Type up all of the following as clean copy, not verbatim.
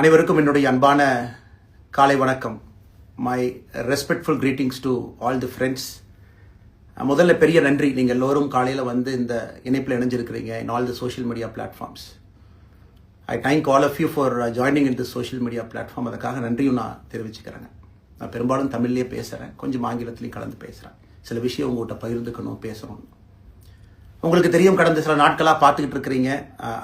அனைவருக்கும் என்னுடைய அன்பான காலை வணக்கம். My respectful greetings to all the friends. முதல்ல பெரிய நன்றி, நீங்கள் எல்லோரும் காலையில் வந்து இந்த இணைப்பில் இணைஞ்சிருக்கிறீங்க in all the social media platforms. I thank all of you for joining in the social media platform. அதுக்காக நன்றியும் நான் தெரிவிச்சுக்கிறேங்க. நான் பெரும்பாலும் தமிழ்லேயே பேசுகிறேன், கொஞ்சம் ஆங்கிலத்திலையும் கலந்து பேசுகிறேன். சில விஷயம் உங்கள்கிட்ட பகிர்ந்துக்கணும், பேசணும். உங்களுக்கு தெரியும், கடந்த சில நாட்களாக பார்த்துக்கிட்டு இருக்கிறீங்க,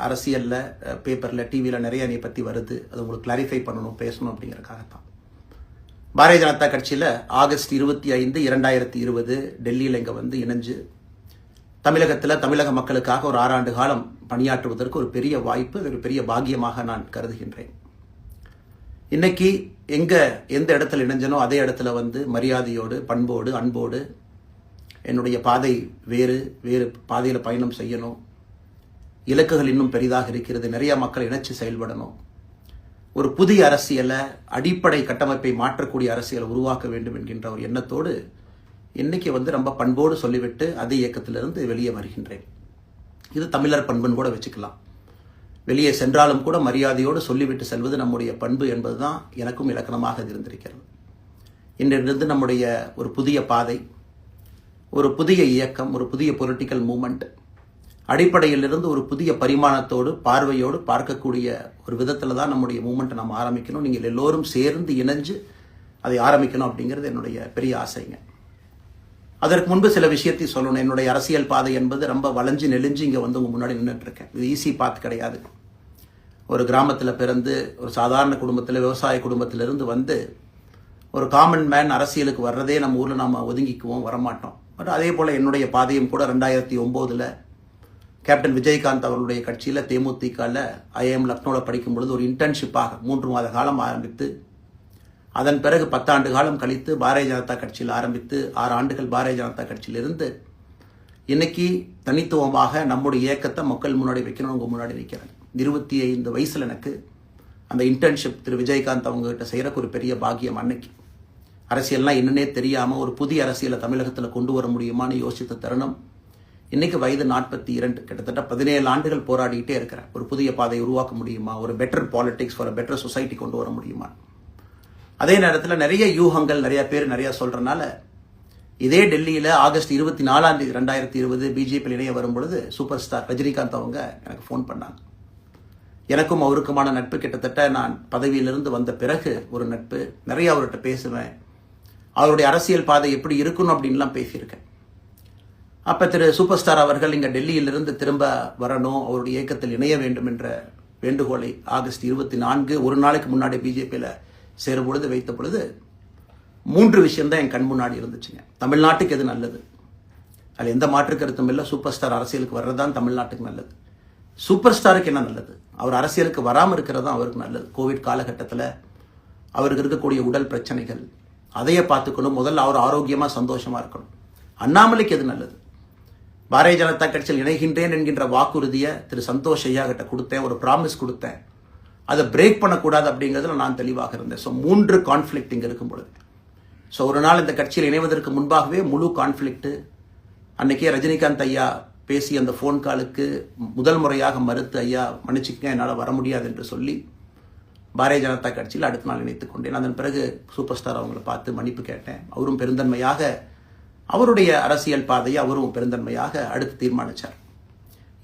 அரசியலில், பேப்பரில், டிவியில் நிறைய என்னை பற்றி வருது. அது உங்களுக்கு கிளாரிஃபை பண்ணணும், பேசணும் அப்படிங்கிறக்காகத்தான். பாரதிய ஜனதா கட்சியில் ஆகஸ்ட் 25, 2020 டெல்லியில் இங்கே வந்து இணைஞ்சு தமிழகத்தில் தமிழக மக்களுக்காக ஒரு 6 ஆண்டு காலம் பணியாற்றுவதற்கு ஒரு பெரிய வாய்ப்பு, ஒரு பெரிய பாக்கியமாக நான் கருதுகின்றேன். இன்னைக்கு எந்த இடத்துல இணைஞ்சனோ அதே இடத்துல வந்து மரியாதையோடு, பண்போடு, அன்போடு என்னுடைய பாதை வேறு பாதையில் பயணம் செய்யணும். இலக்குகள் இன்னும் பெரிதாக இருக்கிறது. நிறைய மக்கள் இணைச்சு செயல்படணும். ஒரு புதிய அரசியலை, அடிப்படை கட்டமைப்பை மாற்றக்கூடிய அரசியலை உருவாக்க வேண்டும் என்கின்ற ஒரு எண்ணத்தோடு இன்னைக்கு வந்து ரொம்ப பண்போடு சொல்லிவிட்டு அதே இயக்கத்திலிருந்து வெளியே வருகின்றேன். இது தமிழர் பண்புன்னு கூட வச்சுக்கலாம். வெளியே சென்றாலும் கூட மரியாதையோடு சொல்லிவிட்டு செல்வது நம்முடைய பண்பு என்பதுதான் எனக்கும் இலக்கணமாக இருந்திருக்கிறது. இன்றிலிருந்து நம்முடைய ஒரு புதிய பாதை, ஒரு புதிய இயக்கம், ஒரு புதிய பொலிட்டிக்கல் மூமெண்ட், அடிப்படையிலிருந்து ஒரு புதிய பரிமாணத்தோடு, பார்வையோடு பார்க்கக்கூடிய ஒரு விதத்தில் தான் நம்முடைய மூமெண்ட்டை நம்ம ஆரம்பிக்கணும். நீங்கள் எல்லோரும் சேர்ந்து இணைஞ்சு அதை ஆரம்பிக்கணும் அப்படிங்கிறது என்னுடைய பெரிய ஆசைங்க. அதற்கு முன்பு சில விஷயத்தை சொல்லணும். என்னுடைய அரசியல் பாதை என்பது ரொம்ப வளைஞ்சு நெளிஞ்சு இங்கே வந்து உங்கள் முன்னாடி நின்றுட்டு இருக்கேன். இது ஈஸி பாத் கிடையாது. ஒரு கிராமத்தில் பிறந்து ஒரு சாதாரண குடும்பத்தில், விவசாய குடும்பத்திலிருந்து வந்து ஒரு காமன் மேன் அரசியலுக்கு வர்றதே நம்ம ஊரில் நம்ம ஒதுங்கிக்குவோம், வரமாட்டோம். பட் அதே போல் என்னுடைய பாதையும் கூட 2009 கேப்டன் விஜயகாந்த் அவர்களுடைய கட்சியில் தேமுதிகவில் ஐஎம் லக்னோவில் படிக்கும் பொழுது ஒரு இன்டர்ன்ஷிப்பாக 3 மாத காலம் ஆரம்பித்து, அதன் பிறகு 10 ஆண்டு காலம் கழித்து பாரதிய ஜனதா கட்சியில் ஆரம்பித்து 6 ஆண்டுகள் பாரதிய ஜனதா கட்சியிலிருந்து இன்னைக்கு தனித்துவமாக நம்முடைய இயக்கத்தை மக்கள் முன்னாடி வைக்கணும். உங்கள் முன்னாடி வைக்கிறேன். 25 வயசில் எனக்கு அந்த இன்டர்ன்ஷிப் திரு விஜயகாந்த் அவங்ககிட்ட செய்கிறக்கு ஒரு பெரிய பாக்கியம். அன்னைக்கு அரசியல்லாம் என்னன்னே தெரியாமல் ஒரு புதிய அரசியலை தமிழகத்தில் கொண்டு வர முடியுமான்னு யோசித்த தருணம். இன்னைக்கு வயது 42, கிட்டத்தட்ட 17 ஆண்டுகள் போராடிக்கிட்டே இருக்கிறேன். ஒரு புதிய பாதையை உருவாக்க முடியுமா, ஒரு பெட்டர் பாலிடிக்ஸ், ஒரு பெட்டர் சொசைட்டி கொண்டு வர முடியுமா. அதே நேரத்தில் நிறைய யூகங்கள், நிறைய பேர் நிறைய சொல்றதுனால இதே டெல்லியில் ஆகஸ்ட் 24, 2020 பிஜேபியில் இணைய வரும் பொழுது சூப்பர் ஸ்டார் ரஜினிகாந்த் அவங்க எனக்கு ஃபோன் பண்ணாங்க. எனக்கும் அவருக்குமான நட்பு கிட்டத்தட்ட நான் பதவியிலிருந்து வந்த பிறகு ஒரு நட்பு. நிறைய அவர்கிட்ட பேசுவேன். அவருடைய அரசியல் பாதை எப்படி இருக்கணும் அப்படின்லாம் பேசியிருக்கேன். அப்போ திரு சூப்பர் ஸ்டார் அவர்கள் இங்கே டெல்லியிலிருந்து திரும்ப வரணும், அவருடைய இயக்கத்தில் இணைய வேண்டும் என்ற வேண்டுகோளை ஆகஸ்ட் 24 ஒரு நாளைக்கு முன்னாடி பிஜேபியில் சேரும் பொழுது வைத்த பொழுது 3 விஷயம்தான் என் கண் முன்னாடி இருந்துச்சுங்க. தமிழ்நாட்டுக்கு எது நல்லது, அதில் எந்த மாற்று கருத்தும் இல்லை. சூப்பர் ஸ்டார் அரசியலுக்கு வர்றது தான் தமிழ்நாட்டுக்கு நல்லது. சூப்பர் ஸ்டாருக்கு என்ன நல்லது, அவர் அரசியலுக்கு வராமல் இருக்கிறது தான் அவருக்கு நல்லது. கோவிட் காலகட்டத்தில் அவருக்கு இருக்கக்கூடிய உடல் பிரச்சனைகள், அதையே பார்த்துக்கணும். முதல்ல அவர் ஆரோக்கியமாக சந்தோஷமாக இருக்கணும். அண்ணாமலைக்கு எது நல்லது, பாரதிய ஜனதா கட்சியில் இணைகின்றேன் என்கின்ற வாக்குறுதியை திரு சந்தோஷ் ஐயா கிட்ட கொடுத்தேன், ஒரு ப்ராமிஸ் கொடுத்தேன். அதை பிரேக் பண்ணக்கூடாது அப்படிங்கிறதுல நான் தெளிவாக இருந்தேன். ஸோ 3 கான்ஃப்ளிக்ட் இங்கே இருக்கும் பொழுது, ஸோ ஒரு நாள் இந்த கட்சியில் இணைவதற்கு முன்பாகவே முழு கான்ஃப்ளிக்ட். அன்னைக்கே ரஜினிகாந்த் ஐயா பேசி அந்த ஃபோன் காலுக்கு முதல் முறையாக மறுத்து, ஐயா மன்னிச்சுக்கங்க, என்னால் வர முடியாது என்று சொல்லி பாரதிய ஜனதா கட்சியில் அடுத்த நாள் இணைத்துக் கொண்டேன். அதன் பிறகு சூப்பர் ஸ்டார் அவங்களை பார்த்து மன்னிப்பு கேட்டேன். அவரும் பெருந்தன்மையாக அவருடைய அரசியல் பாதையை அவரும் பெருந்தன்மையாக அடுத்து தீர்மானித்தார்.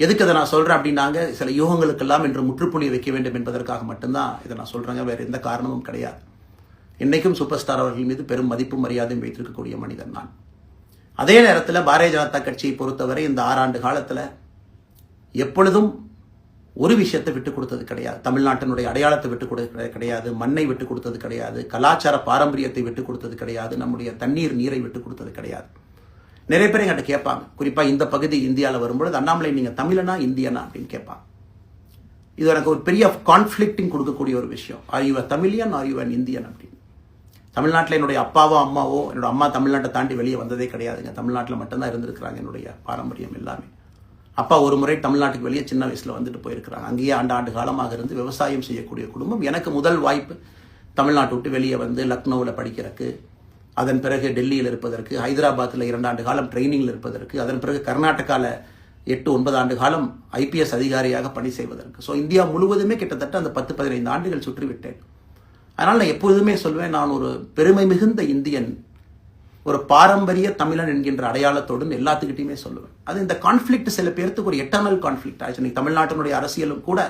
எதுக்கு அதை நான் சொல்கிறேன் அப்படின்னாங்க, சில யூகங்களுக்கெல்லாம் இன்று முற்றுப்புள்ளி வைக்க வேண்டும் என்பதற்காக மட்டும்தான் இதை நான் சொல்கிறேங்க. வேறு எந்த காரணமும் கிடையாது. இன்னைக்கும் சூப்பர் ஸ்டார் அவர்கள் மீது பெரும் மதிப்பும் மரியாதையும் வைத்திருக்கக்கூடிய மனிதன் நான். அதே நேரத்தில் பாரதிய ஜனதா கட்சியை பொறுத்தவரை இந்த 6 ஆண்டு காலத்தில் எப்பொழுதும் ஒரு விஷயத்தை விட்டுக் கொடுத்தது கிடையாது. தமிழ்நாட்டினுடைய அடையாளத்தை விட்டுக் கொடுத்தது கிடையாது, மண்ணை விட்டுக் கொடுத்தது கிடையாது, கலாச்சார பாரம்பரியத்தை விட்டுக் கொடுத்தது கிடையாது, நம்முடைய நீரை விட்டுக் கொடுத்தது கிடையாது. நிறைய பேர் என்கிட்ட கேட்பாங்க, குறிப்பாக இந்த பகுதி இந்தியாவில் வரும்பொழுது, அண்ணாமலை நீங்கள் தமிழனா இந்தியனா அப்படின்னு கேட்பாங்க. இது எனக்கு ஒரு பெரிய கான்ஃப்ளிக்டிங் கொடுக்கக்கூடிய ஒரு விஷயம். Are you Tamilian, are you an Indian அப்படின்னு. தமிழ்நாட்டில் என்னுடைய அப்பாவோ அம்மாவோ, என்னோட அம்மா தமிழ்நாட்டை தாண்டி வெளியே வந்ததே கிடையாதுங்க. தமிழ்நாட்டில் மட்டும்தான் இருந்திருக்கிறாங்க. என்னுடைய பாரம்பரியம் எல்லாமே. அப்பா ஒரு முறை தமிழ்நாட்டுக்கு வெளியே சின்ன வயசில் வந்துட்டு போயிருக்கிறாங்க. அங்கேயே ஆண்டு காலமாக இருந்து விவசாயம் செய்யக்கூடிய குடும்பம். எனக்கு முதல் வாய்ப்பு தமிழ்நாட்டை விட்டு வெளியே வந்து லக்னோவில் படிக்கிறதுக்கு, அதன் பிறகு டெல்லியில் இருப்பதற்கு, ஹைதராபாத்தில் 2 ஆண்டு காலம் ட்ரைனிங்கில் இருப்பதற்கு, அதன் பிறகு கர்நாடகாவில் 8-9 ஆண்டு காலம் ஐபிஎஸ் அதிகாரியாக பணி செய்வதற்கு. ஸோ இந்தியா முழுவதுமே கிட்டத்தட்ட அந்த 10-15 ஆண்டுகள் சுற்றிவிட்டேன். அதனால் நான் எப்பொழுதுமே சொல்வேன், நான் ஒரு பெருமை மிகுந்த இந்தியன், ஒரு பாரம்பரிய தமிழன் என்கின்ற அடையாளத்தோடு எல்லாத்துக்கிட்டையுமே சொல்லுவேன். அது இந்த கான்ஃப்ளிக்ட் சில பேருக்கு ஒரு எட்டர்னல் கான்ஃப்ளிக்ட் ஆச்சு. இன்னைக்கு தமிழ்நாட்டினுடைய அரசியலும் கூட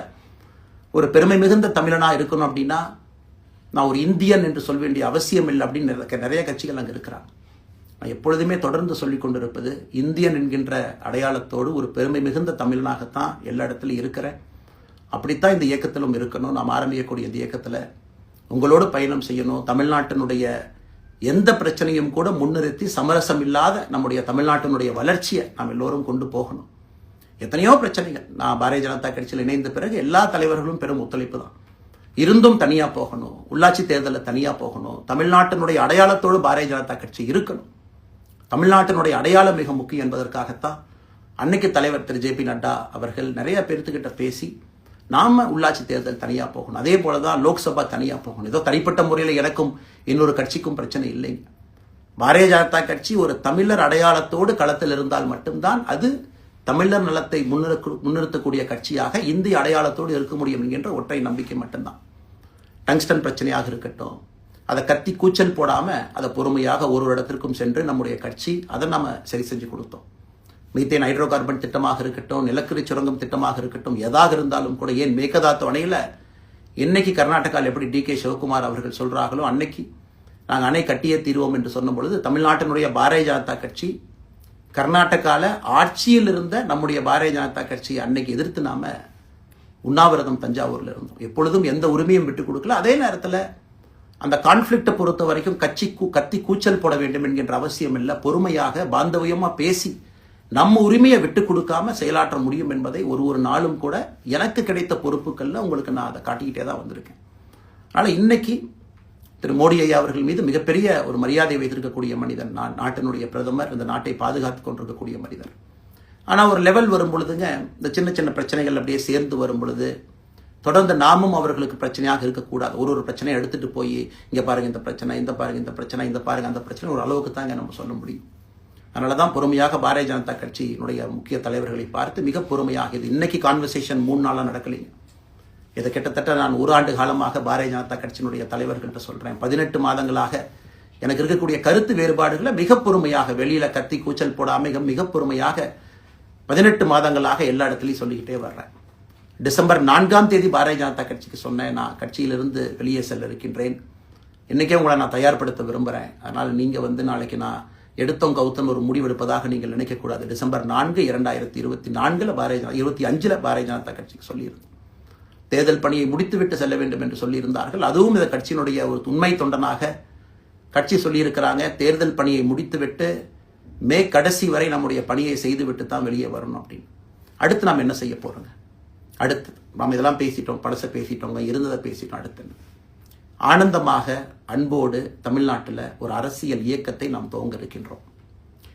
ஒரு பெருமை மிகுந்த தமிழனா இருக்கணும் அப்படின்னா நான் ஒரு இந்தியன் என்று சொல்ல வேண்டிய அவசியம் இல்லை அப்படின்னு நிறைய கட்சிகள் அங்கே இருக்கிறாங்க. நான் எப்பொழுதுமே தொடர்ந்து சொல்லிக் கொண்டிருப்பது, இந்தியன் என்கின்ற அடையாளத்தோடு ஒரு பெருமை மிகுந்த தமிழனாகத்தான் எல்லா இடத்துலையும் இருக்கிறேன். அப்படித்தான் இந்த இயக்கத்திலும் இருக்கணும். நாம் ஆரம்பிக்கக்கூடிய இந்த இயக்கத்தில் உங்களோடு பயணம் செய்யணும். தமிழ்நாட்டினுடைய எந்த பிரச்சனையும் கூட முன்னிறுத்தி சமரசம் இல்லாத நம்முடைய தமிழ்நாட்டினுடைய வளர்ச்சியை நாம் எல்லோரும் கொண்டு போகணும். எத்தனையோ பிரச்சனைகள். நான் பாரதிய ஜனதா கட்சியில் இணைந்த பிறகு எல்லா தலைவர்களும் பெரும் ஒத்துழைப்பு தான். இருந்தும் தனியாக போகணும், உள்ளாட்சி தேர்தலில் தனியாக போகணும், தமிழ்நாட்டினுடைய அடையாளத்தோடு பாரதிய ஜனதா கட்சி இருக்கணும். தமிழ்நாட்டினுடைய அடையாளம் மிக முக்கியம் என்பதற்காகத்தான் அன்னைக்கு தலைவர் திரு JP நட்டா அவர்கள் நிறைய பேர்த்துக்கிட்ட பேசி நாம உள்ளாட்சி தேர்தல் தனியாக போகணும், அதே போலதான் லோக்சபா தனியாக போகணும். ஏதோ தனிப்பட்ட முறையில் எனக்கும் இன்னொரு கட்சிக்கும் பிரச்சனை இல்லைங்க. பாரதிய ஜனதா கட்சி ஒரு தமிழர் அடையாளத்தோடு களத்தில் இருந்தால் மட்டும்தான் அது தமிழர் நலத்தை முன்னிறுத்தக்கூடிய கட்சியாக இந்திய அடையாளத்தோடு இருக்க முடியும் என்கின்ற ஒற்றை நம்பிக்கை மட்டும்தான். டங்ஸ்டன் பிரச்சனையாக இருக்கட்டும், அதை கத்தி கூச்சல் போடாம அதை பொறுமையாக ஒரு இடத்திற்கும் சென்று நம்முடைய கட்சி அதை நம்ம சரி செஞ்சு கொடுத்தோம். மீத்தேன் ஹைட்ரோ கார்பன் திட்டமாக இருக்கட்டும், நிலக்கரி சுரங்கம் திட்டமாக இருக்கட்டும், எதாக இருந்தாலும் கூட, ஏன் மேகதாத்து அணையில் இன்னைக்கு கர்நாடகாவில் எப்படி DK சிவகுமார் அவர்கள் சொல்றாங்களோ அன்னைக்கு நாங்கள் அணை கட்டியே தீர்வோம் என்று சொன்ன பொழுது தமிழ்நாட்டினுடைய பாரதிய ஜனதா கட்சி கர்நாடகாவில் ஆட்சியில் இருந்த நம்முடைய பாரதிய ஜனதா கட்சியை அன்னைக்கு எதிர்த்து நாம உண்ணாவிரதம் தஞ்சாவூரில் இருந்தோம். எப்பொழுதும் எந்த உரிமையும் விட்டுக் கொடுக்கல. அதே நேரத்தில் அந்த கான்ஃபிளிக்டை பொறுத்த வரைக்கும் கத்தி கூச்சல் போட வேண்டும் என்கின்ற அவசியம் இல்லை. பொறுமையாக பாந்தவியமா பேசி நம்ம உரிமையை விட்டு கொடுக்காம செயலாற்ற முடியும் என்பதை ஒரு நாளும் கூட எனக்கு கிடைத்த பொறுப்புகள்ல உங்களுக்கு நான் அதை காட்டிக்கிட்டே தான் வந்திருக்கேன். அதனால இன்னைக்கு திரு மோடி ஐயா அவர்கள் மீது மிகப்பெரிய ஒரு மரியாதை வைத்திருக்கக்கூடிய மனிதன். நான் நாட்டினுடைய பிரதமர், இந்த நாட்டை பாதுகாத்துக் கொண்டிருக்கக்கூடிய மனிதர். ஆனால் ஒரு லெவல் வரும் பொழுதுங்க, இந்த சின்ன சின்ன பிரச்சனைகள் அப்படியே சேர்ந்து வரும் பொழுது தொடர்ந்து நாமும் அவர்களுக்கு பிரச்சனையாக இருக்கக்கூடாது. ஒரு பிரச்சனையை எடுத்துட்டு போய் இங்க பாருங்க இந்த பிரச்சனை, இந்த பாருங்க இந்த பிரச்சனை, இந்த பாருங்க அந்த பிரச்சனை, ஒரு அளவுக்கு தாங்க நம்ம சொல்ல முடியும். அதனாலதான் பொறுமையாக பாரதிய ஜனதா கட்சியினுடைய முக்கிய தலைவர்களை பார்த்து மிக பொறுமையாக, இது இன்னைக்கு கான்வர்சேஷன் 3 நாளா நடக்கலைங்க. இதை கிட்டத்தட்ட நான் 1 ஆண்டு காலமாக பாரதிய ஜனதா கட்சியினுடைய தலைவர்கள்ட்ட சொல்றேன். 18 மாதங்களாக எனக்கு இருக்கக்கூடிய கருத்து வேறுபாடுகளை மிக பொறுமையாக, வெளியில கத்தி கூச்சல் போடாம மிக பொறுமையாக 18 மாதங்களாக எல்லா இடத்துலையும் சொல்லிக்கிட்டே வர்றேன். டிசம்பர் 4ஆம் தேதி பாரதிய ஜனதா கட்சிக்கு சொன்னேன், நான் கட்சியிலிருந்து வெளியே செல்ல இருக்கின்றேன், இன்னைக்கே உங்களை நான் தயார்படுத்த விரும்புகிறேன். அதனால் நீங்கள் நாளைக்கு நான் எடுத்தோம் கவுத்தன் ஒரு முடிவெடுப்பதாக நீங்கள் நினைக்கக்கூடாது. டிசம்பர் 4, 2024 25 பாரதிய ஜனதா கட்சிக்கு சொல்லியிருந்தோம். தேர்தல் பணியை முடித்துவிட்டு செல்ல வேண்டும் என்று சொல்லியிருந்தார்கள். அதுவும் இந்த கட்சியினுடைய ஒரு உண்மை தொண்டனாக கட்சி சொல்லியிருக்கிறாங்க, தேர்தல் பணியை முடித்துவிட்டு மே கடைசி வரை நம்முடைய பணியை செய்துவிட்டு தான் வெளியே வரணும் அப்படின்னு. அடுத்து நாம் என்ன செய்ய போறோங்க? அடுத்து நாம் இதெல்லாம் பேசிட்டோம், பழச பேசிட்டோங்க, இருந்ததை பேசிட்டோம். அடுத்து ஆனந்தமாக அன்போடு தமிழ்நாட்டில் ஒரு அரசியல் இயக்கத்தை நாம் துவங்க இருக்கின்றோம்.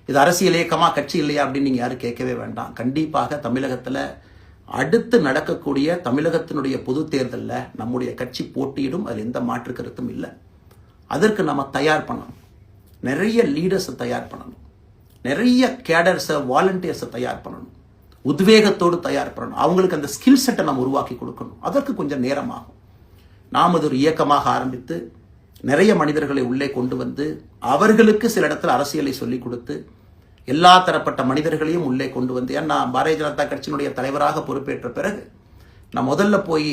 இது அரசியல் இயக்கமா, கட்சி இல்லையா அப்படின்னு நீங்க யாரும் கேட்கவே வேண்டாம். கண்டிப்பாக தமிழகத்தில் அடுத்து நடக்கக்கூடிய தமிழகத்தினுடைய பொது தேர்தலில் நம்முடைய கட்சி போட்டியிடும், அதில் எந்த மாற்று கருத்தும் இல்லை. அதற்கு நம்ம தயார் பண்ணணும், நிறைய லீடர்ஸை தயார் பண்ணணும், நிறைய கேடர்ஸை, வாலண்டியர்ஸை தயார் பண்ணணும், உத்வேகத்தோடு தயார் பண்ணணும். அவங்களுக்கு அந்த ஸ்கில் செட்டை நம்ம உருவாக்கி கொடுக்கணும். அதற்கு கொஞ்சம் நேரமாகும். நாம் அது ஒரு இயக்கமாக ஆரம்பித்து நிறைய மனிதர்களை உள்ளே கொண்டு வந்து அவர்களுக்கு சில இடத்துல அரசியலை சொல்லிக் கொடுத்து எல்லா தரப்பட்ட மனிதர்களையும் உள்ளே கொண்டு வந்து, ஏன்னா பாரதிய ஜனதா கட்சியினுடைய தலைவராக பொறுப்பேற்ற பிறகு நான் முதல்ல போய்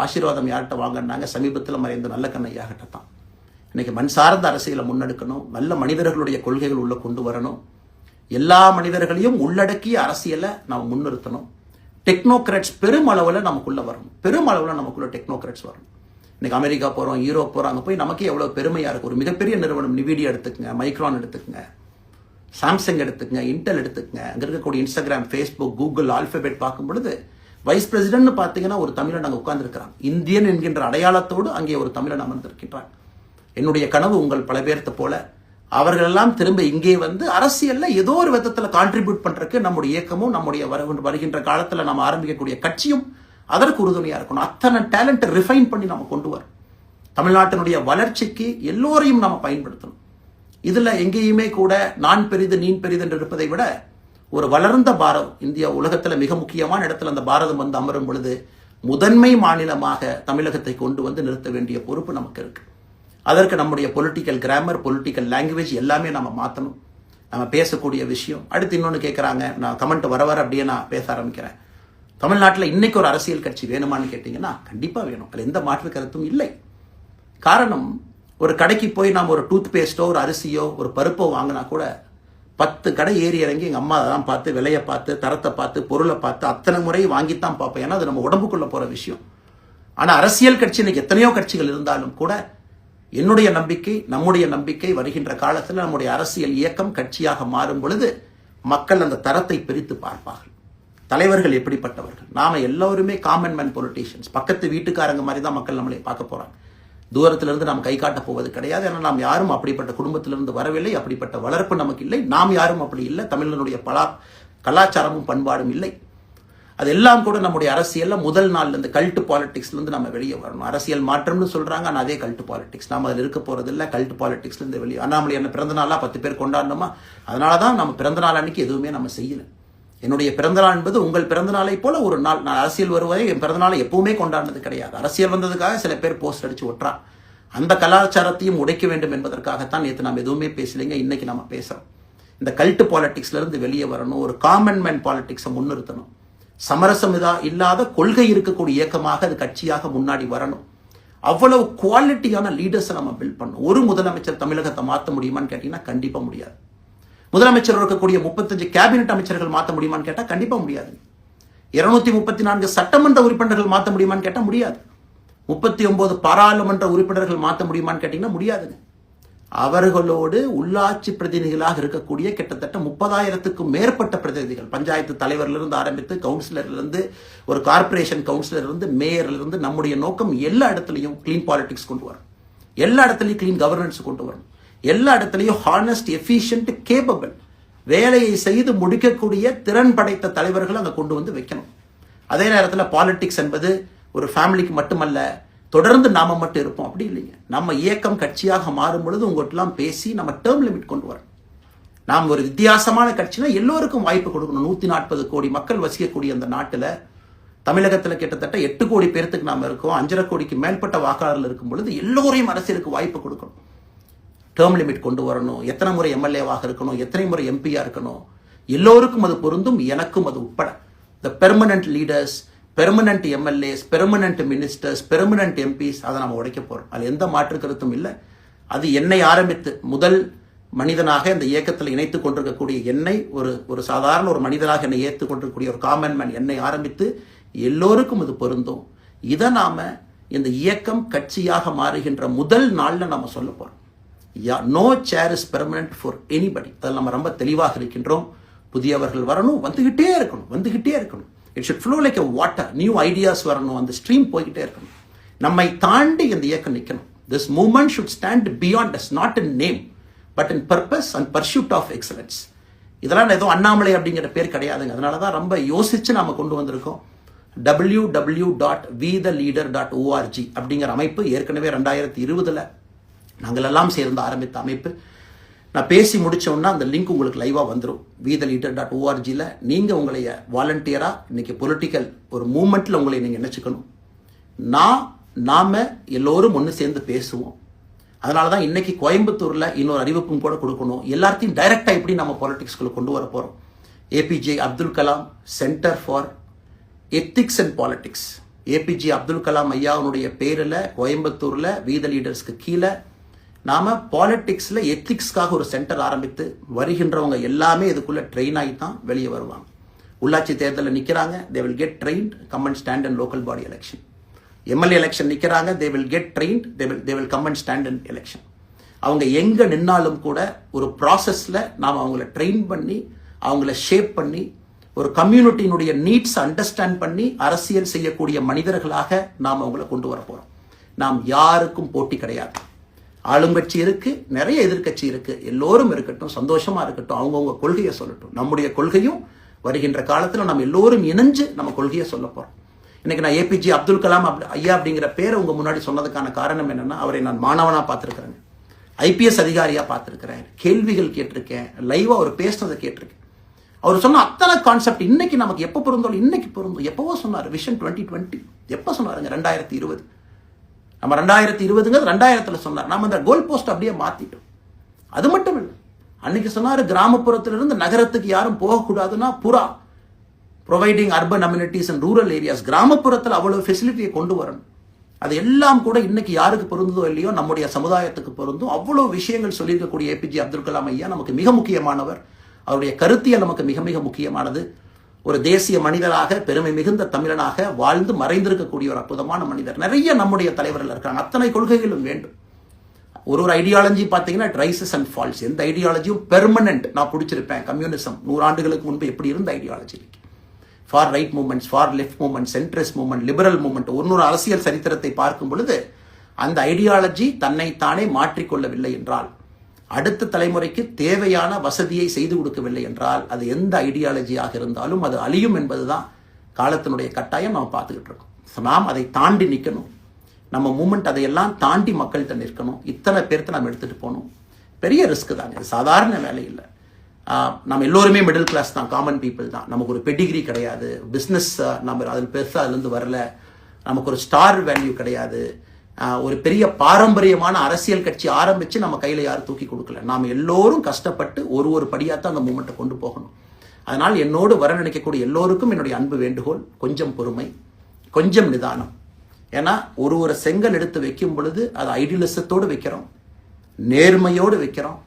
ஆசீர்வாதம் யார்கிட்ட வாங்கினாங்க, சமீபத்தில் மறைந்த நல்ல கண்ணையாகிட்ட தான். இன்னைக்கு மண் சார்ந்த அரசியலை முன்னெடுக்கணும், நல்ல மனிதர்களுடைய கொள்கைகள் உள்ள கொண்டு வரணும், எல்லா மனிதர்களையும் உள்ளடக்கிய அரசியலை நாம் முன்னிறுத்தணும். டெக்னோக்ராட்ஸ் பெருமளவில் நமக்குள்ள வரணும், பெருமளவில் நமக்குள்ள டெக்னோக்ராட்ஸ் வரணும். இன்னைக்கு அமெரிக்கா போறோம், யூரோப் போறோம், அங்கே போய் நமக்கே எவ்வளவு பெருமையா இருக்கு. ஒரு மிகப்பெரிய நிறுவனம் நிவிடியா எடுத்துக்கங்க, மைக்ரான் எடுத்துக்கங்க, சாம்சங் எடுத்துக்கங்க, இன்டெல் எடுத்துக்கங்க, அங்க இருக்கக்கூடிய இன்ஸ்டாகிராம், ஃபேஸ்புக், கூகுள், ஆல்பபெட் பார்க்கும் பொழுது வைஸ் பிரசிடென்ட் பார்த்தீங்கன்னா ஒரு தமிழன் அங்கே உட்கார்ந்து இருக்கிறான். இந்தியன் என்கின்ற அடையாளத்தோடு அங்கே ஒரு தமிழன் அமர்ந்திருக்கின்றான். என்னுடைய கனவு உங்கள் பல பேர்த்த போல அவர்கள் எல்லாம் திரும்ப இங்கே வந்து அரசியல்ல ஏதோ ஒரு விதத்துல கான்ட்ரிபியூட் பண்றதுக்கு நம்முடைய இயக்கமும் நம்முடைய வருகின்ற காலத்துல நம்ம ஆரம்பிக்கக்கூடிய கட்சியும் அதற்கு உறுதுணையா இருக்கணும். அத்தனை டேலண்ட்டை ரிஃபைன் பண்ணி நம்ம கொண்டு வரோம். தமிழ்நாட்டினுடைய வளர்ச்சிக்கு எல்லோரையும் நம்ம பயன்படுத்தணும். இதுல எங்கேயுமே கூட நான் பெரிது நீன் பெரிது என்று இருப்பதை விட ஒரு வளர்ந்த பாரதம், இந்தியா உலகத்தில் மிக முக்கியமான இடத்துல அந்த பாரதம் வந்து அமரும் பொழுது முதன்மை மாநிலமாக தமிழகத்தை கொண்டு வந்து நிறுத்த வேண்டிய பொறுப்பு நமக்கு இருக்கு. அதற்கு நம்முடைய பொலிட்டிக்கல் கிராமர், பொலிட்டிக்கல் லாங்குவேஜ் எல்லாமே நம்ம மாற்றணும். நம்ம பேசக்கூடிய விஷயம். அடுத்து இன்னொன்று கேட்குறாங்க, நான் கமெண்ட் வர அப்படியே நான் பேச ஆரம்பிக்கிறேன். தமிழ்நாட்டில் இன்னைக்கு ஒரு அரசியல் கட்சி வேணுமான்னு கேட்டிங்கன்னா கண்டிப்பாக வேணும். அதில் எந்த மாற்று கருத்தும் இல்லை. காரணம், ஒரு கடைக்கு போய் நாம் ஒரு டூத் பேஸ்ட்டோ ஒரு அரிசியோ ஒரு பருப்போ வாங்கினா கூட 10 கடை ஏறி இறங்கி எங்கள் அம்மா அதெல்லாம் பார்த்து, விலையை பார்த்து, தரத்தை பார்த்து, பொருளை பார்த்து அத்தனை முறை வாங்கித்தான் பார்ப்பேன். ஏன்னா அது நம்ம உடம்புக்குள்ள போகிற விஷயம். ஆனால் அரசியல் கட்சி இன்னைக்கு எத்தனையோ கட்சிகள் இருந்தாலும் கூட என்னுடைய நம்பிக்கை, நம்முடைய நம்பிக்கை, வருகின்ற காலத்தில் நம்முடைய அரசியல் இயக்கம் கட்சியாக மாறும் பொழுது மக்கள் அந்த தரத்தை பிரித்து பார்ப்பார்கள். தலைவர்கள் எப்படிப்பட்டவர்கள்? நாம எல்லோருமே காமன் மேன் பொலிட்டீஷியன்ஸ். பக்கத்து வீட்டுக்காரங்க மாதிரி தான் மக்கள் நம்மளை பார்க்க போறாங்க. தூரத்திலிருந்து நாம் கை காட்ட போவது கிடையாது. ஏன்னா நாம் யாரும் அப்படிப்பட்ட குடும்பத்திலிருந்து வரவில்லை, அப்படிப்பட்ட வளர்ப்பு நமக்கு இல்லை, நாம் யாரும் அப்படி இல்லை, தமிழனுடைய கலாச்சாரமும் பண்பாடும் இல்லை. அதெல்லாம் கூட நம்முடைய அரசியல்ல முதல் நாள்ல இந்த கல்ட் பாலிடிக்ஸ்ல இருந்து நம்ம வெளியே வரணும். அரசியல் மாற்றம்னு சொல்றாங்க, ஆனால் அதே கல்ட் பாலிடிக்ஸ். நாம அதில் இருக்க போறது இல்லை. கல்ட் பாலிடிக்ஸ்ல இருந்து வெளியே. அண்ணாமலை என்ன பிறந்த நாளா 10 பேர் கொண்டாடணுமா? அதனாலதான் நம்ம பிறந்த நாள் அன்னைக்கு எதுவுமே நம்ம செய்யல. என்னுடைய பிறந்தநாள் என்பது உங்கள் பிறந்தநாளை போல ஒரு நாள். நான் அரசியல் வருவதை என் பிறந்தநாளை எப்பவுமே கொண்டாடினது கிடையாது. அரசியல் வந்ததுக்காக சில பேர் போஸ்ட் அடிச்சு ஒட்டுறான். அந்த கலாச்சாரத்தையும் உடைக்க வேண்டும் என்பதற்காகத்தான் நேற்று நாம் எதுவுமே பேசலைங்க. இன்னைக்கு நம்ம பேசுறோம். இந்த கல்ட் பாலிடிக்ஸ்ல இருந்து வெளியே வரணும். ஒரு காமன் மேன் பாலிடிக்ஸை முன்னிறுத்தணும். சமரசம் இல்லாத கொள்கை இருக்கக்கூடிய இயக்கமாக அது கட்சியாக முன்னாடி வரணும். அவ்வளவு குவாலிட்டியான லீடர்ஸை நம்ம பில்ட் பண்ணணும். ஒரு முதலமைச்சர் தமிழகத்தை மாற்ற முடியுமான்னு கேட்டீங்கன்னா கண்டிப்பா முடியாது. முதலமைச்சர் இருக்கக்கூடிய 35 கேபினெட் அமைச்சர்கள் மாற்ற முடியுமான்னு கேட்டால் கண்டிப்பா முடியாது. 234 சட்டமன்ற உறுப்பினர்கள் மாற்ற முடியுமான்னு கேட்டால் முடியாது. 39 பாராளுமன்ற உறுப்பினர்கள் மாற்ற முடியுமான்னு கேட்டீங்கன்னா முடியாதுங்க. அவர்களோடு உள்ளாட்சி பிரதிநிதிகளாக இருக்கக்கூடிய கிட்டத்தட்ட 30,000க்கும் மேற்பட்ட பிரதிநிதிகள், பஞ்சாயத்து தலைவரிலிருந்து ஆரம்பித்து கவுன்சிலர்லேருந்து ஒரு கார்பரேஷன் கவுன்சிலர்லேருந்து மேயர்லேருந்து, நம்முடைய நோக்கம் எல்லா இடத்துலையும் கிளீன் பாலிடிக்ஸ் கொண்டு வரணும். எல்லா இடத்துலையும் கிளீன் கவர்னன்ஸ் கொண்டு வரணும். எல்லா இடத்துலையும் ஹானஸ்ட், எஃபிஷியன்ட், கேப்பபிள், வேலையை செய்து முடிக்கக்கூடிய திறன் படைத்த தலைவர்கள் அங்கே கொண்டு வந்து வைக்கணும். அதே நேரத்தில் பாலிடிக்ஸ் என்பது ஒரு ஃபேமிலிக்கு மட்டுமல்ல, தொடர்ந்து நாம மட்டும் இருப்போம் அப்படி இல்லைங்க. நம்ம இயக்கம் கட்சியாக மாறும் பொழுது உங்கள்கிட்டலாம் பேசி நம்ம டேர்ம் லிமிட் கொண்டு வரணும். நாம் ஒரு வித்தியாசமான கட்சினா எல்லோருக்கும் வாய்ப்பு கொடுக்கணும். 140 கோடி மக்கள் வசிக்கக்கூடிய அந்த நாட்டில், தமிழகத்தில் கிட்டத்தட்ட 8 கோடி பேருக்கு நாம் இருக்கோம். 5.5 கோடிக்கு மேற்பட்ட வாக்காளர்கள் இருக்கும் பொழுது எல்லோரையும் அரசியலுக்கு வாய்ப்பு கொடுக்கணும். டேர்ம் லிமிட் கொண்டு வரணும். எத்தனை முறை எம்எல்ஏவாக இருக்கணும், எத்தனை முறை எம்பியா இருக்கணும், எல்லோருக்கும் அது பொருந்தும், எனக்கும் அது உட்பட. The permanent leaders, permanent MLAs, permanent ministers, permanent MPs, அதை நம்ம உடைக்க போறோம். அது எந்த மாற்று கருத்தும் இல்லை. அது என்னை ஆரம்பித்து முதல் மனிதனாக இந்த இயக்கத்தில் இணைத்துக் கொண்டிருக்கக்கூடிய என்னை, ஒரு சாதாரண ஒரு மனிதனாக என்னை ஏற்றுக் கொண்டிருக்கக்கூடிய ஒரு காமன் மேன் என்னை ஆரம்பித்து எல்லோருக்கும் இது பொருந்தும். இதை நாம இந்த இயக்கம் கட்சியாக மாறுகின்ற முதல் நாள்ல நாம சொல்ல போறோம். No chair is permanent for anybody. அதில் நம்ம ரொம்ப தெளிவாக இருக்கின்றோம். புதியவர்கள் வரணும், வந்துகிட்டே இருக்கணும். It should flow like a water. New ideas வரணும், அந்த ஸ்ட்ரீம் போய்கிட்டே இருக்கணும். நம்மை தாண்டி இந்த இயக்கம் நிற்கணும். This movement should stand beyond us, not in name but in purpose and pursuit of excellence. இதெல்லாம் ஏதோ அண்ணாமலை அப்படிங்கிற பேர் கிடையாதுங்க. அதனால தான் ரொம்ப யோசிச்சு நாம கொண்டு வந்திருக்கோம். www.vetheleader.org அப்படிங்கிற அமைப்பு ஏற்கனவே 2020 நாங்கள் எல்லாம் சேர்ந்து ஆரம்பித்த அமைப்பு. நான் பேசி முடிச்சோன்னா அந்த லிங்க் உங்களுக்கு லைவாக வந்துடும். vetheleader.org-ல நீங்கள் உங்களைய வாலண்டியராக இன்னைக்கு பொலிட்டிக்கல் ஒரு மூமெண்ட்டில் உங்களை நீங்கள் நினச்சிக்கணும். நாம எல்லோரும் ஒன்று சேர்ந்து பேசுவோம். அதனால தான் இன்னைக்கு கோயம்புத்தூரில் இன்னொரு அறிவிப்பும் கூட கொடுக்கணும். எல்லாத்தையும் டைரக்டாக எப்படி நம்ம பாலிடிக்ஸ்குள்ள கொண்டு வர போகிறோம். APJ Abdul Kalam centre for ethics and politics, APJ Abdul Kalam ஐயாவுடைய பேரில் கோயம்புத்தூரில் வீத லீடர்ஸ்க்கு கீழே நாம பாலிடிக்ஸ்ல எத்திக்ஸ்க்காக ஒரு சென்டர் ஆரம்பித்து வருகின்றவங்க எல்லாமே இதுக்குள்ள ட்ரெயின் ஆகி தான் வெளியே வருவாங்க. உள்ளாட்சி தேர்தலில் நிற்கிறாங்க, they will get trained, come and stand in local body election. MLA election நிற்கிறாங்க, they will get trained, they will come and stand in election. அவங்க எங்க நின்னாலும் கூட ஒரு ப்ராசஸ்ல நாம் அவங்கள ட்ரெயின் பண்ணி, அவங்கள ஷேப் பண்ணி, ஒரு கம்யூனிட்டியினுடைய நீட்ஸ் அண்டர்ஸ்டாண்ட் பண்ணி அரசியல் செய்யக்கூடிய மனிதர்களாக நாம் அவங்கள கொண்டு வர போறோம். நாம் யாருக்கும் போட்டி கிடையாது. ஆளுங்கட்சி இருக்கு, நிறைய எதிர்கட்சி இருக்கு, எல்லோரும் இருக்கட்டும், சந்தோஷமா இருக்கட்டும், அவங்கவுங்க கொள்கையை சொல்லட்டும். நம்முடைய கொள்கையும் வருகின்ற காலத்தில் நம்ம எல்லோரும் இணைஞ்சு நம்ம கொள்கையை சொல்ல போறோம். இன்னைக்கு நான் ஏபிஜே அப்துல் கலாம் ஐயா அப்படிங்கிற பேரை உங்க முன்னாடி சொன்னதுக்கான காரணம் என்னன்னா, அவரை நான் மாணவனா பார்த்திருக்கிறேன், ஐபிஎஸ் அதிகாரியா பார்த்திருக்கிறேன், கேள்விகள் கேட்டிருக்கேன், லைவா அவர் பேசினதை கேட்டிருக்கேன். அவர் சொன்ன அத்தனை கான்செப்ட் இன்னைக்கு நமக்கு எப்போ பொருந்தோம், இன்னைக்கு பொருந்தும். எப்பவோ சொன்னார் விஷன் 2020, எப்போ சொன்னாருங்க? 2020. நம்ம 2020ங்கிறது 2000த்துல சொன்னார். நம்ம அந்த கோல் போஸ்ட் அப்படியே மாத்திட்டோம். அது மட்டும் இல்லை, அன்னைக்கு சொன்னாரு கிராமப்புறத்திலிருந்து நகரத்துக்கு யாரும் போகக்கூடாதுன்னா புறா providing urban amenities and rural areas, கிராமப்புறத்தில் அவ்வளவு ஃபெசிலிட்டியை கொண்டு வரணும். அது எல்லாம் கூட இன்னைக்கு யாருக்கு பொருந்ததோ இல்லையோ நம்முடைய சமுதாயத்துக்கு பொருந்தும். அவ்வளோ விஷயங்கள் சொல்லியிருக்கக்கூடிய ஏபிஜே அப்துல் கலாம் ஐயா நமக்கு மிக முக்கியமானவர். அவருடைய கருத்தியல் நமக்கு மிக மிக முக்கியமானது. ஒரு தேசிய மனிதராக, பெருமை மிகுந்த தமிழனாக வாழ்ந்து மறைந்திருக்கக்கூடிய ஒரு அற்புதமான மனிதர். நிறைய நம்முடைய தலைவர்கள் இருக்காங்க. அத்தனை கொள்கைகளும் வேண்டும். ஒரு ஐடியாலஜி பார்த்தீங்கன்னா இட் ரைசஸ் அண்ட் ஃபால்ஸ். எந்த ஐடியாலஜியும் பெர்மனன்ட் நான் பிடிச்சிருப்பேன். கம்யூனிசம் 100 ஆண்டுகளுக்கு முன்பு எப்படி இருந்த ideology, for right movements, for left movement, centrist movement, liberal movement, ஒரு அரசியல் சரித்திரத்தை பார்க்கும் பொழுது அந்த ஐடியாலஜி தன்னைத்தானே மாற்றிக்கொள்ளவில்லை என்றால், அடுத்த தலைமுறைக்கு தேவையான வசதியை செய்து கொடுக்கவில்லை என்றால், அது எந்த ஐடியாலஜியாக இருந்தாலும் அது அழியும் என்பதுதான் காலத்தினுடைய கட்டாயம். நாம் பார்த்துக்கிட்டு இருக்கோம். நாம் அதை தாண்டி நிற்கணும். நம்ம மூமெண்ட் அதையெல்லாம் தாண்டி மக்கள்கிட்ட நிற்கணும். இத்தனை பேர்த்த நம்ம எடுத்துட்டு போகணும். பெரிய ரிஸ்க் தாங்க, இது சாதாரண வேலை இல்லை. நம்ம எல்லோருமே மிடில் கிளாஸ் தான், காமன் பீப்புள் தான். நமக்கு ஒரு பெடிகிரி கிடையாது, பிஸ்னஸ் நம்ம அதில் பெருசாக அதுலேருந்து வரல, நமக்கு ஒரு ஸ்டார் வேல்யூ கிடையாது, ஒரு பெரிய பாரம்பரியமான அரசியல் கட்சி ஆரம்பித்து நம்ம கையில் யாரும் தூக்கி கொடுக்கல. நாம் எல்லோரும் கஷ்டப்பட்டு ஒரு படியாத்தான் அந்த மூமெண்ட்டை கொண்டு போகணும். அதனால் என்னோடு வர நினைக்கக்கூடிய எல்லோருக்கும் என்னுடைய அன்பு வேண்டுகோள், கொஞ்சம் பொறுமை, கொஞ்சம் நிதானம். ஏன்னா ஒரு செங்கல் எடுத்து வைக்கும் பொழுது அது ஐடியலிசத்தோடு வைக்கிறோம், நேர்மையோடு வைக்கிறோம்.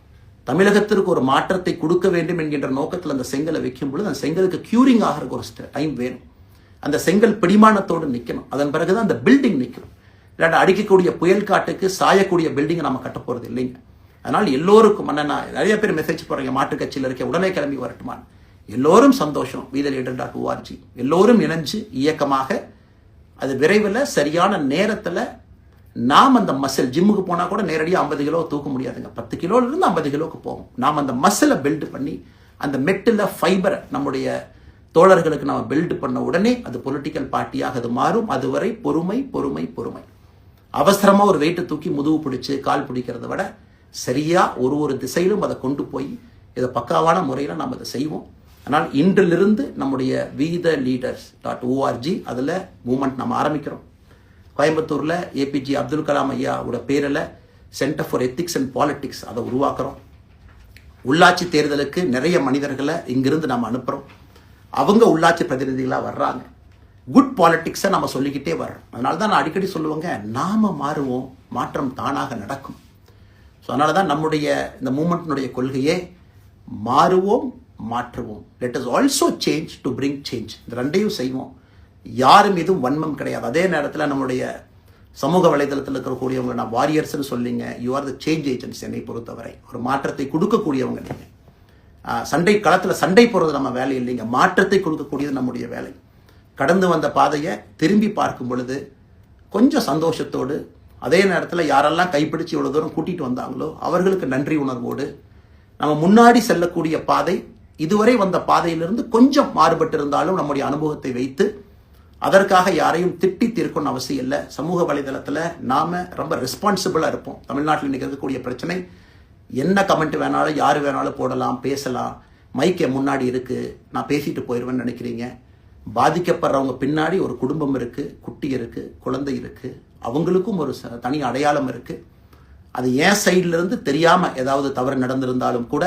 தமிழகத்திற்கு ஒரு மாற்றத்தை கொடுக்க வேண்டும் என்கின்ற நோக்கத்தில் அந்த செங்கலை வைக்கும் பொழுது அந்த செங்கலுக்கு கியூரிங் ஆகிறதுக்கு ஒரு டைம் வேணும். அந்த செங்கல் பிடிமானத்தோடு நிற்கணும். அதன் பிறகுதான் அந்த பில்டிங் நிற்கும். இல்லாட்டி அடிக்கக்கூடிய புயல் காட்டுக்கு சாயக்கூடிய பில்டிங்கை நம்ம கட்ட போகிறது இல்லைங்க. அதனால் எல்லோருக்கும் என்னன்னா, நிறைய பேர் மெசேஜ் போடுறீங்க மாற்றுக் கட்சியில் இருக்க உடனே கிளம்பி வரட்டுமா. எல்லோரும் சந்தோஷம். wetheLeader.org எல்லோரும் இணைஞ்சு இயக்கமாக அது விரைவில் சரியான நேரத்தில் நாம் அந்த மசில், ஜிம்முக்கு போனால் கூட நேரடியாக 50 கிலோ தூக்க முடியாதுங்க. 10 கிலோலேருந்து 50 கிலோக்கு போகும். நாம் அந்த மசிலை பில்டு பண்ணி அந்த மெட்டில் ஃபைபரை நம்முடைய தோழர்களுக்கு நம்ம பில்டு பண்ண உடனே அது பொலிட்டிக்கல் பார்ட்டியாக அது மாறும். அதுவரை பொறுமை பொறுமை பொறுமை. அவசரமாக ஒரு வெயிட்டை தூக்கி முதுகு பிடிச்சி கால் பிடிக்கிறத விட சரியாக ஒரு திசையிலும் அதை கொண்டு போய் இதை பக்காவான முறையில் நாம் அதை செய்வோம். ஆனால் இன்றிலிருந்து நம்முடைய wetheLeaders.org அதில் மூமெண்ட் நம்ம ஆரம்பிக்கிறோம். கோயம்புத்தூரில் ஏபிஜே அப்துல் கலாம் ஐயாவோட பேரில் centre for ethics and politics அதை உருவாக்குறோம். உள்ளாட்சி தேர்தலுக்கு நிறைய மனிதர்களை இங்கிருந்து நம்ம அனுப்புகிறோம். அவங்க உள்ளாட்சி பிரதிநிதிகளாக வர்றாங்க. குட் பாலிட்டிக்ஸை நம்ம சொல்லிக்கிட்டே வர்றோம். அதனால தான் நான் அடிக்கடி சொல்லுவாங்க, நாம மாறுவோம், மாற்றம் தானாக நடக்கும். ஸோ அதனால தான் நம்முடைய இந்த மூமெண்ட்டினுடைய கொள்கையே மாறுவோம், மாற்றுவோம். Let us also change to bring change. இந்த ரெண்டையும் செய்வோம். யாரும் எதுவும் வன்மம் கிடையாது. அதே நேரத்தில் நம்முடைய சமூக வலைதளத்தில் இருக்கக்கூடியவங்க நான் வாரியர்ஸ்ன்னு சொல்லிங்க, you are the change agents. என்னை பொறுத்தவரை ஒரு மாற்றத்தை கொடுக்கக்கூடியவங்க நீங்கள். சண்டை களத்தில் சண்டை போடுறது நம்ம வேலை இல்லைங்க, மாற்றத்தை கொடுக்கக்கூடியது நம்முடைய வேலை. கடந்து வந்த பாதையை திரும்பி பார்க்கும் பொழுது கொஞ்சம் சந்தோஷத்தோடு, அதே நேரத்தில் யாரெல்லாம் கைப்பிடிச்சு இவ்வளோ தூரம் கூட்டிகிட்டு வந்தாங்களோ அவர்களுக்கு நன்றி உணர்வோடு, நம்ம முன்னாடி செல்லக்கூடிய பாதை இதுவரை வந்த பாதையிலிருந்து கொஞ்சம் மாறுபட்டு இருந்தாலும் நம்முடைய அனுபவத்தை வைத்து அதற்காக யாரையும் திட்டி தீர்க்கணும்னு அவசியம் இல்லை. சமூக வலைதளத்தில் நாம் ரொம்ப ரெஸ்பான்சிபிளாக இருப்போம். தமிழ்நாட்டில் இன்றைக்கி இருக்கக்கூடிய பிரச்சனை, என்ன கமெண்ட் வேணாலும் யார் வேணாலும் போடலாம், பேசலாம், மைக்கை முன்னாடி இருக்குது, நான் பேசிட்டு போயிடுவேன்னு நினைக்கிறீங்க. பாதிக்கப்படுறவங்க பின்னாடி ஒரு குடும்பம் இருக்குது, குட்டி இருக்குது, குழந்தை இருக்குது, அவங்களுக்கும் ஒரு தனி அடையாளம் இருக்குது. அது என் சைட்லேருந்து தெரியாமல் ஏதாவது தவறு நடந்திருந்தாலும் கூட,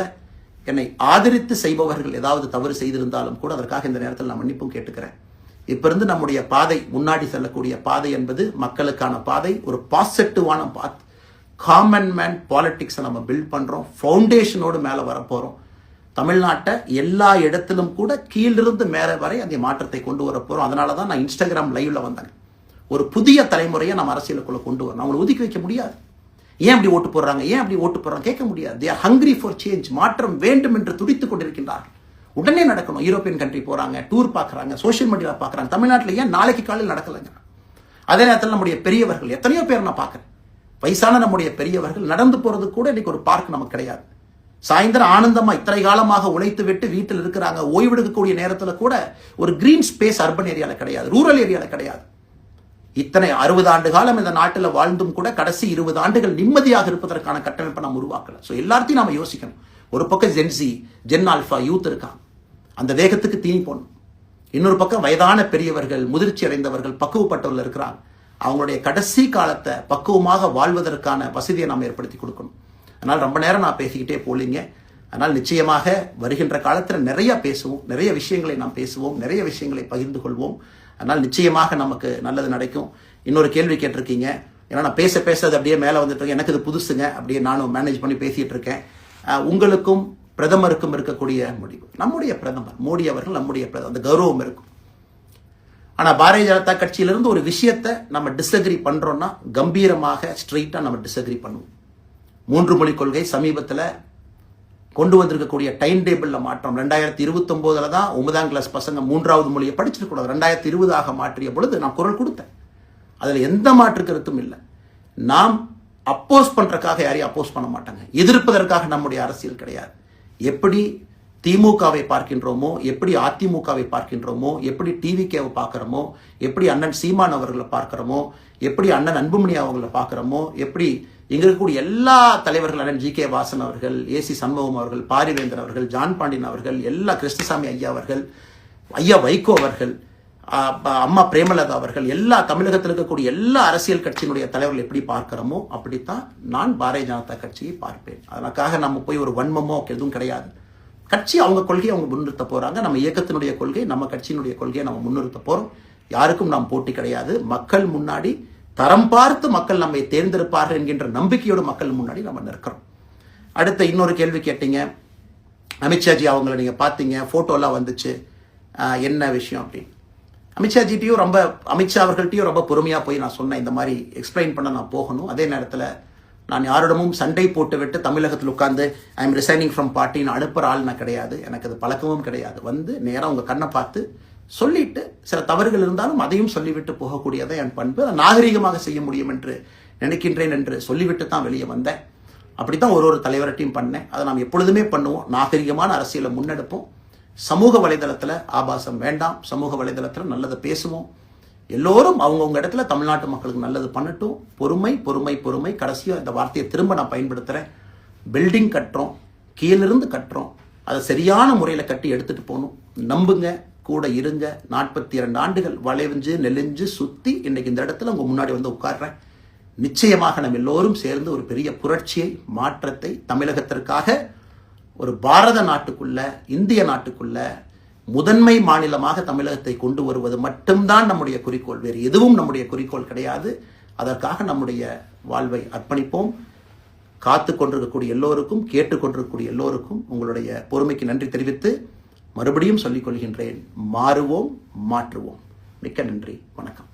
என்னை ஆதரித்து செய்பவர்கள் ஏதாவது தவறு செய்திருந்தாலும் கூட அதற்காக இந்த நேரத்தில் நான் மன்னிப்பும் கேட்டுக்கிறேன். இப்போ இருந்து நம்முடைய பாதை, முன்னாடி செல்லக்கூடிய பாதை என்பது மக்களுக்கான பாதை, ஒரு பாசிட்டிவான பாத். காமன் மேன் பாலிட்டிக்ஸை நம்ம பில்ட் பண்ணுறோம். ஃபவுண்டேஷனோடு மேலே வரப்போகிறோம். தமிழ்நாட்டை எல்லா இடத்திலும் கூட கீழிருந்து மேலே வரை அந்த மாற்றத்தை கொண்டு வர போகிறோம். அதனால தான் நான் இன்ஸ்டாகிராம் லைவ்ல வந்தேன். ஒரு புதிய தலைமுறையை நம்ம அரசியலுக்குள்ள கொண்டு வரணும். அவங்களை ஒதுக்கி வைக்க முடியாது. ஏன் அப்படி ஓட்டு போடுறாங்க, ஏன் அப்படி ஓட்டு போடுறாங்க கேட்க முடியாது. They are hungry for change. மாற்றம் வேண்டும் என்று துடித்துக் கொண்டிருக்கின்றார்கள். உடனே நடக்கணும். யூரோப்பியன் கண்ட்ரி போறாங்க, டூர் பார்க்குறாங்க, சோஷியல் மீடியாவில் பார்க்குறாங்க. தமிழ்நாட்டில் ஏன் நாளைக்கு காலையில் நடக்கலைங்க? அதே நேரத்தில் நம்முடைய பெரியவர்கள் எத்தனையோ பேர் நான் பார்க்குறேன். வயசான நம்முடைய பெரியவர்கள் நடந்து போறது கூட இன்னைக்கு ஒரு பார்க் நமக்கு கிடையாது. சாயந்தரம் ஆனந்தமா இத்தனை காலமாக உழைத்து விட்டு வீட்டில் இருக்கிறாங்க. ஓய்வெடுக்கக்கூடிய நேரத்தில் கூட ஒரு கிரீன் ஸ்பேஸ் அர்பன் ஏரியாவில் கிடையாது, ரூரல் ஏரியாவில் கிடையாது. இத்தனை 60 ஆண்டு காலம் இந்த நாட்டில் வாழ்ந்தும் கூட கடைசி 20 ஆண்டுகள் நிம்மதியாக இருப்பதற்கான கட்டமைப்பை நாம் உருவாக்கல. ஸோ எல்லாத்தையும் நாம யோசிக்கணும். ஒரு பக்கம் ஜென்சி, ஜென் ஆல்ஃபா யூத் இருக்காங்க. அந்த வேகத்துக்கு தீனி போடணும். இன்னொரு பக்கம் வயதான பெரியவர்கள், முதிர்ச்சி அடைந்தவர்கள், பக்குவப்பட்டவர்கள் இருக்கிறாங்க. அவங்களுடைய கடைசி காலத்தை பக்குவமாக வாழ்வதற்கான வசதியை நாம் ஏற்படுத்தி கொடுக்கணும். அதனால் ரொம்ப நேரம் நான் பேசிக்கிட்டே போலீங்க. அதனால் நிச்சயமாக வருகின்ற காலத்தில் நிறைய பேசுவோம், நிறைய விஷயங்களை நாம் பேசுவோம், நிறைய விஷயங்களை பகிர்ந்து கொள்வோம். அதனால் நிச்சயமாக நமக்கு நல்லது நடக்கும். இன்னொரு கேள்வி கேட்டிருக்கீங்க, ஏன்னா நான் பேச அது அப்படியே மேலே வந்துட்டு இருக்கேன், எனக்கு இது புதுசுங்க, அப்படியே நானும் மேனேஜ் பண்ணி பேசிகிட்டு இருக்கேன். உங்களுக்கும் பிரதமருக்கும் இருக்கக்கூடிய முடிவு, நம்முடைய பிரதமர் மோடி அவர்கள் நம்முடைய பிரதமர், அந்த கௌரவம் இருக்கும். ஆனால் பாரதிய ஜனதா கட்சியிலிருந்து ஒரு விஷயத்தை நம்ம டிஸ்அக்ரி பண்ணுறோன்னா கம்பீரமாக ஸ்ட்ரெயிட்டாக நம்ம டிஸ்அக்ரி பண்ணுவோம். 3 மொழி கொள்கை சமீபத்தில் கொண்டு வந்திருக்கக்கூடிய டைம் டேபிளில் மாற்றம் 2029 தான் 9ஆம் கிளாஸ் பசங்க 3வது மொழியை படிச்சிருக்கூடாது, 2020 மாற்றிய பொழுது நான் குரல் கொடுத்தேன். அதில் எந்த மாற்று கருத்தும் இல்லை. நாம் அப்போஸ் பண்ணுறதுக்காக யாரையும் அப்போஸ் பண்ண மாட்டாங்க, எதிர்ப்பதற்காக நம்முடைய அரசியல் கிடையாது. எப்படி திமுகவை பார்க்கின்றோமோ, எப்படி அதிமுகவை பார்க்கின்றோமோ, எப்படி டிவிகேவை பார்க்குறோமோ, எப்படி அண்ணன் சீமான் அவர்களை பார்க்குறோமோ, எப்படி அண்ணன் அன்புமணி அவர்களை பார்க்குறோமோ, எப்படி இங்க இருக்கக்கூடிய எல்லா தலைவர்கள், அண்ணன் ஜி.கே. வாசன் அவர்கள், ஏசி சண்முகம் அவர்கள், பாரிவேந்தர் அவர்கள், ஜான் பாண்டியன் அவர்கள், எல்லா கிருஷ்ணசாமி ஐயா அவர்கள், ஐயா வைகோ அவர்கள், அம்மா பிரேமலதா அவர்கள், எல்லா தமிழகத்தில் இருக்கக்கூடிய எல்லா அரசியல் கட்சியினுடைய தலைவர்கள் எப்படி பார்க்கிறோமோ அப்படித்தான் நான் பாரதிய ஜனதா கட்சியை பார்ப்பேன். அதற்காக நம்ம போய் ஒரு வன்மமோ எதுவும் கிடையாது. கட்சி அவங்க கொள்கையை அவங்க முன்னிறுத்த போறாங்க. நம்ம இயக்கத்தினுடைய கொள்கை, நம்ம கட்சியினுடைய கொள்கையை நம்ம முன்னிறுத்த போறோம். யாருக்கும் நாம் போட்டி கிடையாது. மக்கள் முன்னாடி தரம் பார்த்து மக்கள் நம்மை தேர்ந்தெடுப்பார்கள் என்கின்ற நம்பிக்கையோடு மக்கள் முன்னாடி நம்ம நிற்கிறோம். அடுத்த இன்னொரு கேள்வி கேட்டீங்க, அமித்ஷாஜி அவங்கள நீங்க பார்த்தீங்க, போட்டோலாம் வந்துச்சு, என்ன விஷயம் அப்படின்னு. அமித்ஷாஜிட்டையும் அமித்ஷா அவர்கள்ட்டையும் ரொம்ப பொறுமையாக போய் நான் சொன்னேன், இந்த மாதிரி எக்ஸ்பிளைன் பண்ண நான் போகணும். அதே நேரத்தில் நான் யாரிடமும் சண்டை போட்டு விட்டு தமிழகத்தில் உட்கார்ந்து ஐ எம் ரிசைனிங் ஃப்ரம் பார்ட்டின்னு அனுப்புகிற ஆள் நான் கிடையாது. எனக்கு அது பழக்கமும் கிடையாது. வந்து நேராக உங்கள் கண்ணை பார்த்து சொல்லிட்டு, சில தவறுகள் இருந்தாலும் அதையும் சொல்லிவிட்டு போகக்கூடியதை என் பண்பு. அதை நாகரீகமாக செய்ய முடியும் என்று நினைக்கின்றேன் என்று சொல்லிவிட்டு தான் வெளியே வந்தேன். அப்படித்தான் ஒரு தலைவர்கிட்டையும் பண்ணேன். அதை நாம் எப்பொழுதுமே பண்ணுவோம். நாகரிகமான அரசியலை முன்னெடுப்போம். சமூக வலைதளத்தில் ஆபாசம் வேண்டாம். சமூக வலைதளத்தில் நல்லதை பேசுவோம். எல்லோரும் அவங்கவுங்க இடத்துல தமிழ்நாட்டு மக்களுக்கு நல்லது பண்ணட்டும். பொறுமை பொறுமை பொறுமை. கடைசியாக இந்த வார்த்தையை திரும்ப நான் பயன்படுத்துகிறேன். பில்டிங் கட்டுறோம், கீழிருந்து கட்டுறோம், அதை சரியான முறையில் கட்டி எடுத்துகிட்டு போகணும். நம்புங்க, கூட இருங்க. 42 ஆண்டுகள் வளைஞ்சு நெளிஞ்சு சுற்றி இன்னைக்கு இந்த இடத்துல உங்கள் முன்னாடி வந்து உட்கார்றேன். நிச்சயமாக நம்ம எல்லோரும் சேர்ந்து ஒரு பெரிய புரட்சியை, மாற்றத்தை தமிழகத்திற்காக, ஒரு பாரத நாட்டுக்குள்ள, இந்திய நாட்டுக்குள்ள முதன்மை மாநிலமாக தமிழகத்தை கொண்டு வருவது மட்டும்தான் நம்முடைய குறிக்கோள். வேறு எதுவும் நம்முடைய குறிக்கோள் கிடையாது. அதற்காக நம்முடைய வாழ்வை அர்ப்பணிப்போம். காத்து கொண்டிருக்கக்கூடிய எல்லோருக்கும், கேட்டுக்கொண்டிருக்கக்கூடிய எல்லோருக்கும் உங்களுடைய பொறுமைக்கு நன்றி தெரிவித்து மறுபடியும் சொல்லிக் கொள்கின்றேன். மாறுவோம், மாற்றுவோம். மிக்க நன்றி. வணக்கம்.